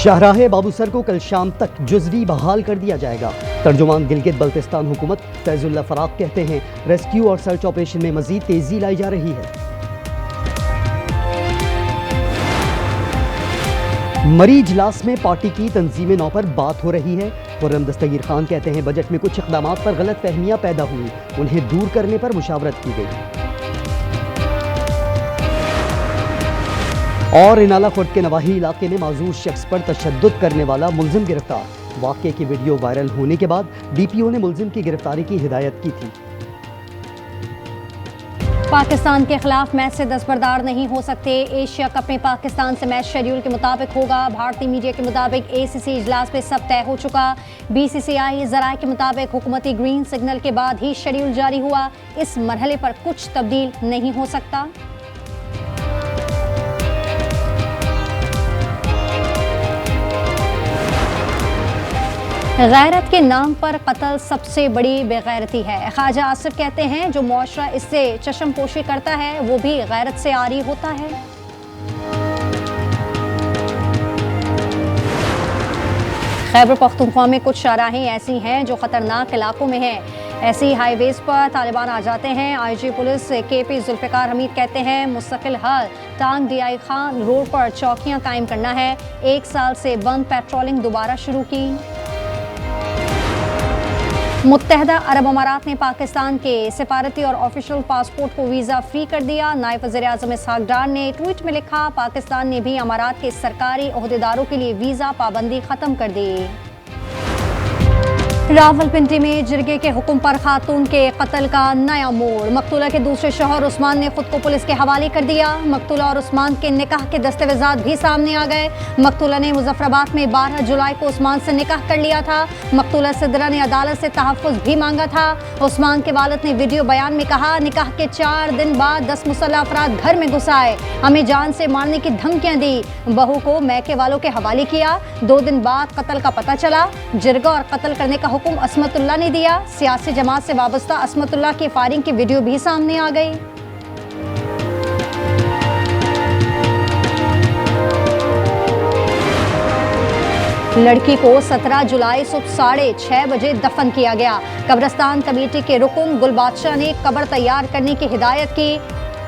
शाहराहे बाबूसर को कल शाम तक जुज़वी बहाल कर दिया जाएगा। तर्जुमान गिलगित बल्तिस्तान हुकूमत फैजुल्लाह फराक कहते हैं रेस्क्यू और सर्च ऑपरेशन में मजीद तेजी लाई जा रही है। मरी इजलास में पार्टी की तंजीम नौ पर बात हो रही है। खुर्रम दस्तगीर खान कहते हैं बजट में कुछ इक़दामात पर गलत फहमियां पैदा हुई, उन्हें दूर करने पर मुशावरत की गई। और इनाला खुर्द के नवाही इलाके में माजूर शख्स पर तशद्दुद करने वाला मुल्जिम गिरफ्तार। वाक़े की वीडियो वायरल होने के बाद DPO ने मुल्जिम की गिरफ्तारी की हिदायत की थी। पाकिस्तान के खिलाफ मैच से दस्तबरदार नहीं हो सकते। एशिया कप में पाकिस्तान से मैच शेड्यूल के मुताबिक होगा। भारतीय मीडिया के मुताबिक ACC इजलास में सब तय हो चुका। BCCI ज़राए के मुताबिक हुकूमती ग्रीन सिग्नल के बाद ही शेड्यूल जारी हुआ। इस मरहले पर कुछ तब्दील नहीं हो सकता। गैरत के नाम पर कत्ल सबसे बड़ी बेगैरती है। ख्वाजा आसिफ कहते हैं जो मुआशरा इससे चश्मपोशी करता है वो भी गैरत से आरी होता है। खैबर पख्तूनख्वा में कुछ शाहराहें ऐसी हैं जो खतरनाक इलाकों में हैं। ऐसी हाईवेज पर तालिबान आ जाते हैं। IG police KP Zulfiqar Hameed कहते हैं मुस्तकिल हाल टांग DI खान रोड पर चौकियां कायम करना है। 1 साल से बंद पेट्रोलिंग दोबारा शुरू की। मुत्तहदा अरब अमारात ने पाकिस्तान के सिफारती और ऑफिशियल पासपोर्ट को वीज़ा फ्री कर दिया। नायब वज़ीर-ए-आज़म इसहाक डार ने ट्वीट में लिखा पाकिस्तान ने भी अमारात के सरकारी ओहदेदारों के लिए वीज़ा पाबंदी ख़त्म कर दी। रावलपिंडी में जिरगे के हुक्म पर खातून के कत्ल का नया मोड़। मकतूला के दूसरे शौहर उस्मान ने खुद को पुलिस के हवाले कर दिया। मकतूला और उस्मान के निकाह के दस्तावेजात भी सामने आ गए। मकतूला ने मुजफ्फराबाद में 12 जुलाई को उस्मान से निकाह कर लिया था। मकतूला सिद्रा ने अदालत से तहफ़्फ़ुज़ भी मांगा था। उस्मान के वालिद ने वीडियो बयान में कहा निकाह के 4 दिन बाद 10 मुसल्लह अफराद घर में घुस आए, हमें जान से मारने की धमकियां दी, बहू को मैके वालों के हवाले किया। 2 दिन बाद कत्ल का पता चला। जिरगा और कत्ल करने का हुक्म असमतुल्लाह ने दिया। सियासी जमात से वाबस्ता असमतुल्लाह की फायरिंग की वीडियो भी सामने आ गई। लड़की को 17 जुलाई सुबह 6:30 बजे दफन किया गया। कब्रिस्तान कमेटी के रुकन गुल बादशाह ने कब्र तैयार करने की हिदायत की।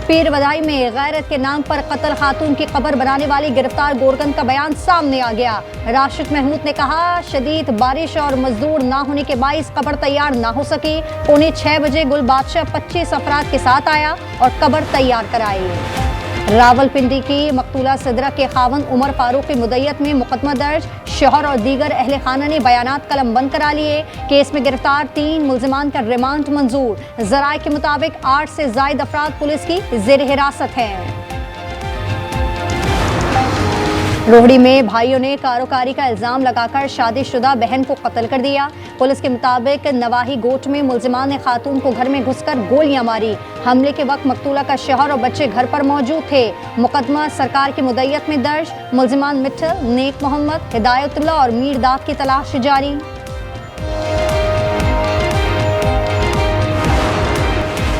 पीर बदाई में गैरत के नाम पर कत्ल खातून की कब्र बनाने वाली गिरफ्तार गोरगन का बयान सामने आ गया। राशिद महमूद ने कहा शदीद बारिश और मजदूर ना होने के बाइस कब्र तैयार ना हो सकी। 5:45 बजे गुल बादशाह 25 अफराद के साथ आया और कब्र तैयार कराई। रावलपिंडी की मकतूला सिद्रा के खावन उमर फारूक की मुद्दत में मुकदमा दर्ज। शौहर और दीगर अहले खाना ने बयानात कलम बंद करा लिए। केस में गिरफ्तार 3 मुल्जिमान का रिमांड मंजूर। ज़राए के मुताबिक 8 से ज़ायद अफराद पुलिस की ज़ेर हिरासत हैं। रोहड़ी में भाइयों ने कारोकारी का इल्जाम लगाकर शादीशुदा बहन को कत्ल कर दिया। पुलिस के मुताबिक नवाही गोट में मुल्जिमान ने खातून को घर में घुसकर गोलियां मारी। हमले के वक्त मकतूला का शौहर और बच्चे घर पर मौजूद थे। मुकदमा सरकार की मुद्दत में दर्ज। मुल्जिमान मिट्ठल, नेक मोहम्मद, हिदायतुल्लाह और मीरदाद की तलाश जारी।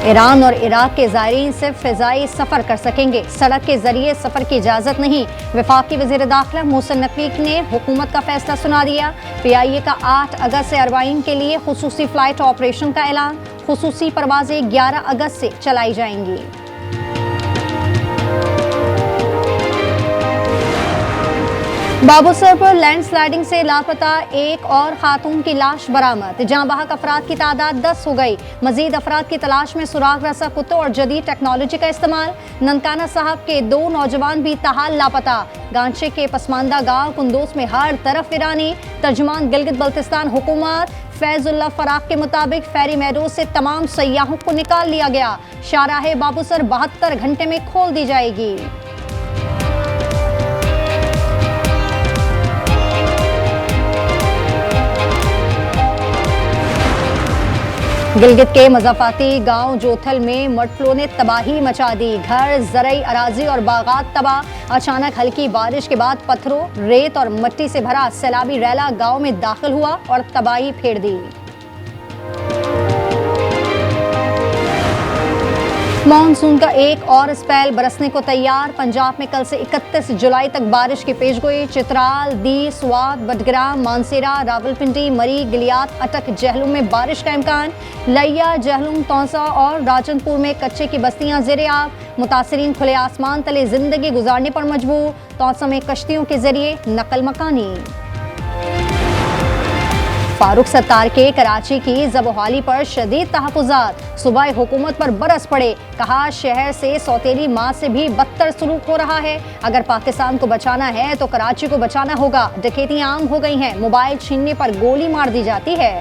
ईरान और इराक के ज़ायरीन सिर्फ फ़िज़ाई सफ़र कर सकेंगे, सड़क के ज़रिए सफ़र की इजाज़त नहीं। वफाकी वज़ीर दाखिला मोहसिन नकवी ने हुकूमत का फैसला सुना दिया। PIA का 8 अगस्त से अरबाइन के लिए खुसूसी फ़्लाइट ऑपरेशन का ऐलान। खुसूसी परवाज़ें 11 अगस्त से चलाई जाएंगी। बाबूसर पर लैंडस्लाइडिंग से लापता एक और खातून की लाश बरामद। जाँ बहक अफराद की तादाद 10 हो गई। मजीद अफराद की तलाश में सुराग रसा कुत्तों और जदीद टेक्नोलॉजी का इस्तेमाल। ननकाना साहब के 2 नौजवान भी ताहाल लापता। गांचे के पसमानदा गांव कुंदोस में हर तरफ वीरानी। तर्जुमान गिलगित बल्तिस्तान हुकूमत फैजुल्लाह फराक के मुताबिक फेरी मेडोज से तमाम सयाहों को निकाल लिया गया। शाहराहे बाबूसर 72 घंटे में खोल दी जाएगी। गिलगित के मज़ाफ़ाती गांव जोथल में मड फ्लो ने तबाही मचा दी। घर, ज़रई अराजी और बागात तबाह। अचानक हल्की बारिश के बाद पत्थरों, रेत और मिट्टी से भरा सैलाबी रैला गांव में दाखिल हुआ और तबाही फेर दी। मानसून का एक और स्पेल बरसने को तैयार। पंजाब में कल से 31 जुलाई तक बारिश की पेशगोई। चित्राल, दी, स्वात, बडग्राम, मानसेरा, रावलपिंडी, मरी, गिलियात, अटक, जहलुम में बारिश का इम्कान। लैया, जहलुम, तौसा और राजनपुर में कच्चे की बस्तियां ज़ेर-ए-आब। मुतासरीन खुले आसमान तले जिंदगी गुजारने पर मजबूर। तौसा में कश्तियों के जरिए नकल मकानी। फारूक सत्तार के कराची की ज़बोहाली पर शदीद तहफ़्फ़ुज़ात। सूबाई हुकूमत पर बरस पड़े। कहा शहर से सौतेली माँ से भी बदतर सलूक हो रहा है। अगर पाकिस्तान को बचाना है तो कराची को बचाना होगा। डकैतियां आम हो गई हैं। मोबाइल छीनने पर गोली मार दी जाती है।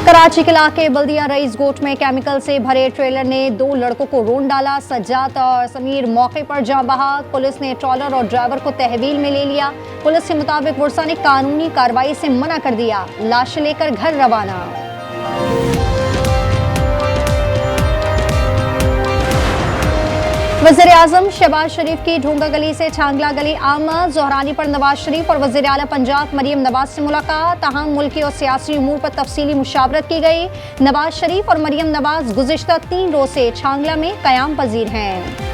कराची के इलाके बल्दिया रईस गोट में केमिकल से भरे ट्रेलर ने 2 लड़कों को रोन डाला। सज्जाद और समीर मौके पर जाँ बहक। पुलिस ने ट्रॉलर और ड्राइवर को तहवील में ले लिया। पुलिस के मुताबिक वर्षा ने कानूनी कार्रवाई से मना कर दिया। लाश लेकर घर रवाना। वज़ीर आज़म शहबाज शरीफ की ढूंगा गली से छांगला गली आमद। ज़ोहरानी पर नवाज शरीफ और वज़ीर आला पंजाब मरियम नवाज से मुलाकात। तहम मुल्की और सियासी उमूर पर तफसीली मुशावरत की गई। नवाज शरीफ और मरियम नवाज गुज़िश्ता 3 रोज़ से छांगला में क़याम पजीर हैं।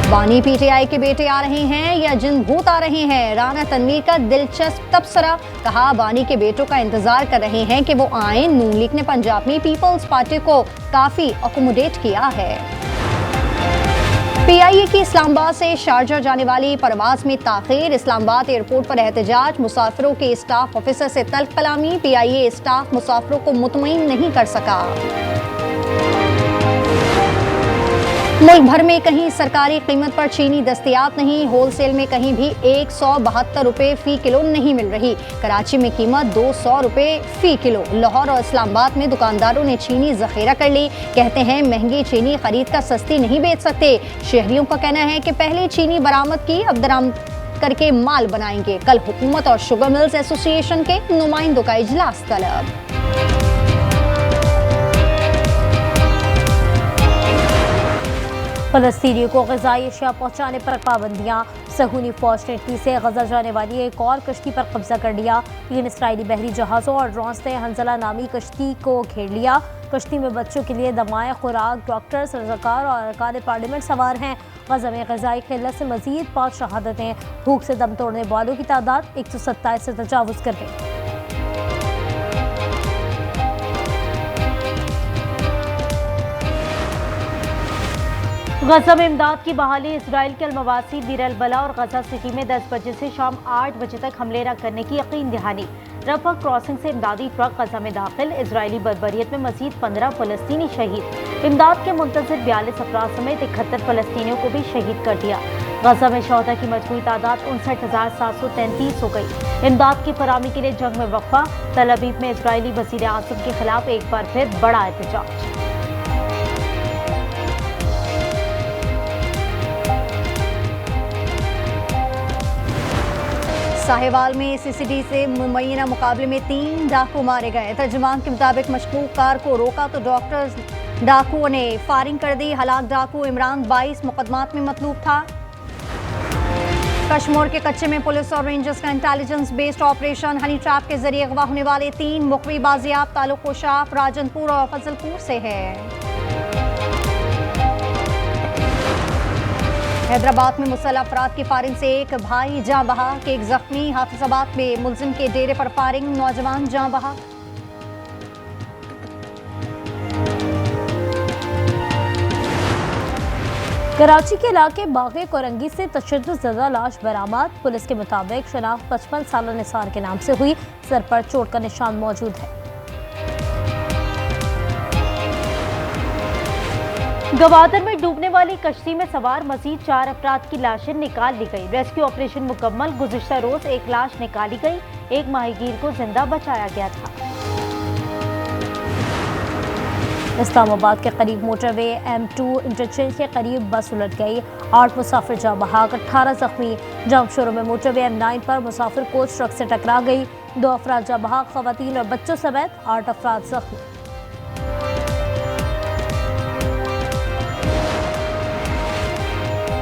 बानी PTI के बेटे आ रहे हैं या जिन भूत आ रहे हैं? राना तनवीर का दिलचस्प तबसरा। कहा बानी के बेटों का इंतजार कर रहे हैं कि वो आए। नून लीग ने पंजाब में पीपल्स पार्टी को काफी अकोमोडेट किया है। PIA की इस्लामाबाद से शारजा जाने वाली परवाज में ताखीर। इस्लामाबाद एयरपोर्ट पर एहतजाज। मुसाफिरों के स्टाफ ऑफिसर से तल्ख कलामी। PIA स्टाफ मुसाफिरों को मुतमईन नहीं कर सका। मुल्क भर में कहीं सरकारी कीमत पर चीनी दस्तयाब नहीं। होलसेल में कहीं भी 172 रुपए फी किलो नहीं मिल रही। कराची में कीमत 200 रुपए फी किलो। लाहौर और इस्लामाबाद में दुकानदारों ने चीनी जखीरा कर ली। कहते हैं महंगी चीनी खरीद कर सस्ती नहीं बेच सकते। शहरियों का कहना है कि पहले चीनी बरामद की, अब दरामद करके माल बनाएंगे। कल हुकूमत और शुगर मिल्स एसोसिएशन के नुमाइंदों का इजलास तलब। फलस्तीनियों को ग़िज़ाई अशिया पहुँचाने पर पाबंदियाँ। सहूनी फौज ने इटली से गजा जाने वाली एक और कश्ती पर कब्जा कर लिया। 3 इसराइली बहरी जहाज़ों और ड्रोन्स ने हंजला नामी कश्ती को घेर लिया। कश्ती में बच्चों के लिए दवाएं, खुराक, डॉक्टर्स, रज़ाकार और अरकान पार्लियामेंट सवार हैं। गजा में ग़िज़ाई क़िल्लत से मज़ीद 5 शहादतें। भूख से दम तोड़ने वालों की तादाद 127 से तजावुज़ कर गई। गजा में इमदाद की बहाली। इसराइल के अलमवासी, बीर अल बला और गजा सिटी में 10 बजे से शाम 8 बजे तक हमले न करने की यकीन दहानी। रफा क्रॉसिंग से इमदादी ट्रक गजा में दाखिल। इसराइली बर्बरियत में मजीद 15 फलस्तीनी शहीद। इमदाद के मुंतज़िर 42 अफराद समेत 71 फलस्तीनियों को भी शहीद कर दिया। गजा में शहदा की मजमूई तादाद 59,733 हो गई। इमदाद की फराहमी के लिए जंग में वक्फा। तल अवीव में इसराइली वज़ीर आज़म के खिलाफ एक बार फिर बड़ा एहतजाज। साहिवाल में CCD से मुबैना मुकाबले में 3 डाकू मारे गए। तर्जुमान के मुताबिक मशकूक कार को रोका तो डॉक्टर्स डाकुओं ने फायरिंग कर दी। हलाक डाकू इमरान 22 मुकदमात में मतलूब था। कश्मीर के कच्चे में पुलिस और रेंजर्स का intelligence based operation. Honey trap के जरिए अगवा होने वाले 3 मुखवी बाजियाब। ताल्लुक कोशाफ, राजनपुर और फजलपुर से है। हैदराबाद में मुसल्लह अफराद की फायरिंग से एक भाई जाँ बहक, एक जख्मी। हाफिजाबाद में मुलजिम के डेरे पर फायरिंग, नौजवान जाँ बहक। कराची के इलाके बागे कोरंगी से तशद्दुद ज़दा लाश बरामद। पुलिस के मुताबिक शनाख्त 55 साला निसार के नाम से हुई। सर पर चोट का निशान मौजूद है। गवादर में डूबने वाली कश्ती में सवार मजीद 4 अफराद की लाशें निकाल ली गई। रेस्क्यू ऑपरेशन मुकम्मल। गुज़िश्ता रोज एक लाश निकाली गई। एक माहीगीर को जिंदा बचाया गया था। इस्लामाबाद के करीब मोटरवे M2 इंटरचेंज के करीब बस उलट गई। 8 मुसाफिर जाँ बहक, 18 जख्मी। जमशोरों में मोटरवे M9 पर मुसाफिर कोच ट्रक से टकरा गई। 2 अफराद जाँ बहक, खवातीन और बच्चों समेत 8 अफराद जख्मी।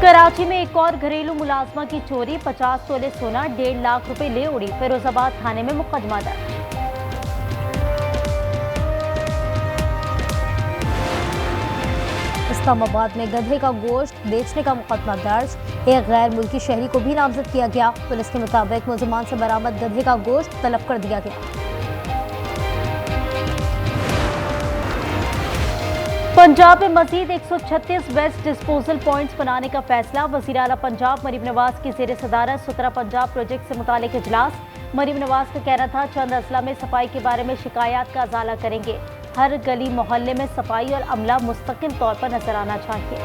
कराची में एक और घरेलू मुलाजमा की चोरी। 50 तोले सोना, 1.5 लाख रुपए ले उड़ी। फिरोजाबाद थाने में मुकदमा दर्ज। इस्लामाबाद में गधे का गोश्त बेचने का मुकदमा दर्ज, एक गैर मुल्की शहरी को भी नामजद किया गया। पुलिस के मुताबिक मुलजमान से बरामद गधे का गोश्त तलब कर दिया गया। पंजाब में मजीद 136 वेस्ट डिस्पोजल पॉइंट्स बनाने का फैसला। वज़ीर आला पंजाब मरीम नवाज की ज़ेर सदारत सुथरा पंजाब प्रोजेक्ट से मुतालिक इजलास। मरीम नवाज का कहना था चंद अजला में सफाई के बारे में शिकायत का अजाला करेंगे। हर गली मोहल्ले में सफाई और अमला मुस्तकिल तौर पर नजर आना चाहिए।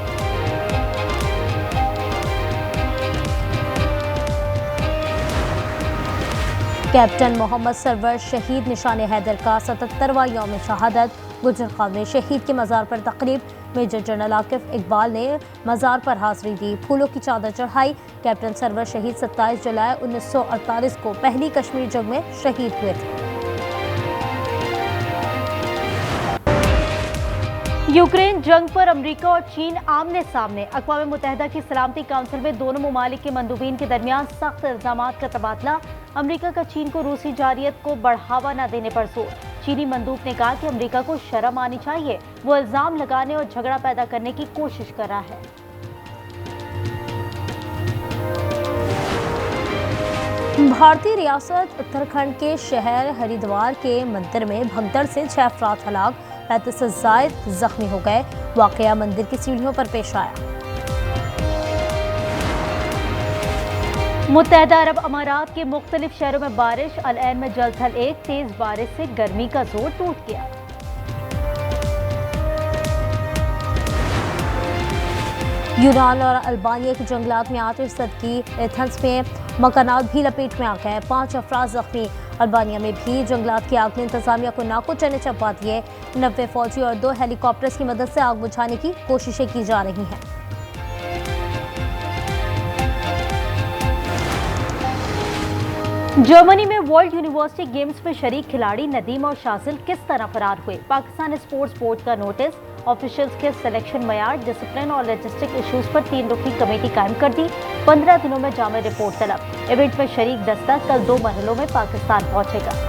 कैप्टन मोहम्मद सरवर शहीद निशान हैदर का 77वां यौम शहादत। गुजरखान में शहीद के मज़ार पर तकरीब। मेजर जनरल आकिफ इकबाल ने मज़ार पर हाजिरी दी, फूलों की चादर चढ़ाई। कैप्टन सरवर शहीद 27 जुलाई 1948 को पहली कश्मीर जंग में शहीद हुए थे। यूक्रेन जंग पर अमेरिका और चीन आमने सामने। अक़वाम मुत्तहिदा की सलामती काउंसिल में दोनों ममालिक के मंदूबीन के दरमियान सख्त इल्ज़ामात का तबादला। अमेरिका का चीन को रूसी जारियत को बढ़ावा न देने पर जोर। चीनी मंदूब ने कहा कि अमेरिका को शर्म आनी चाहिए, वो इल्ज़ाम लगाने और झगड़ा पैदा करने की कोशिश कर रहा है। भारतीय रियासत उत्तराखंड के शहर हरिद्वार के मंदिर में भगदड़ से 6 अफराद हलाक, 35 से ज़ायद जख्मी हो गए। वाक़या मंदिर की सीढ़ियों पर पेश आया। मुत्तहिदा अरब अमारात के मुख्तलिफ शहरों में बारिश। अल ऐन में जल थल एक तेज बारिश से गर्मी का जोर टूट गया। यूनान और अल्बानिया के जंगलात में आतिशज़द की एथेंस में मकानात भी लपेट में आ गए, 5 अफराद जख्मी। अल्बानिया में भी जंगलात की आग ने इंतजामिया को नाको चने चबा दिए। 90 फौजी और 2 हेलीकॉप्टर्स की मदद से आग बुझाने की कोशिशें की जा रही हैं। जर्मनी में वर्ल्ड यूनिवर्सिटी गेम्स में शरीक खिलाड़ी नदीम और शाजिल किस तरह फरार हुए। पाकिस्तान स्पोर्ट्स बोर्ड का नोटिस। ऑफिशियल्स के सिलेक्शन मयार, डिसिप्लिन और लॉजिस्टिक इश्यूज पर 3 रुकनी कमेटी कायम कर दी। 15 दिनों में जामे रिपोर्ट तलब। इवेंट में शरीक दस्ता कल 2 मरहलों में पाकिस्तान पहुंचेगा।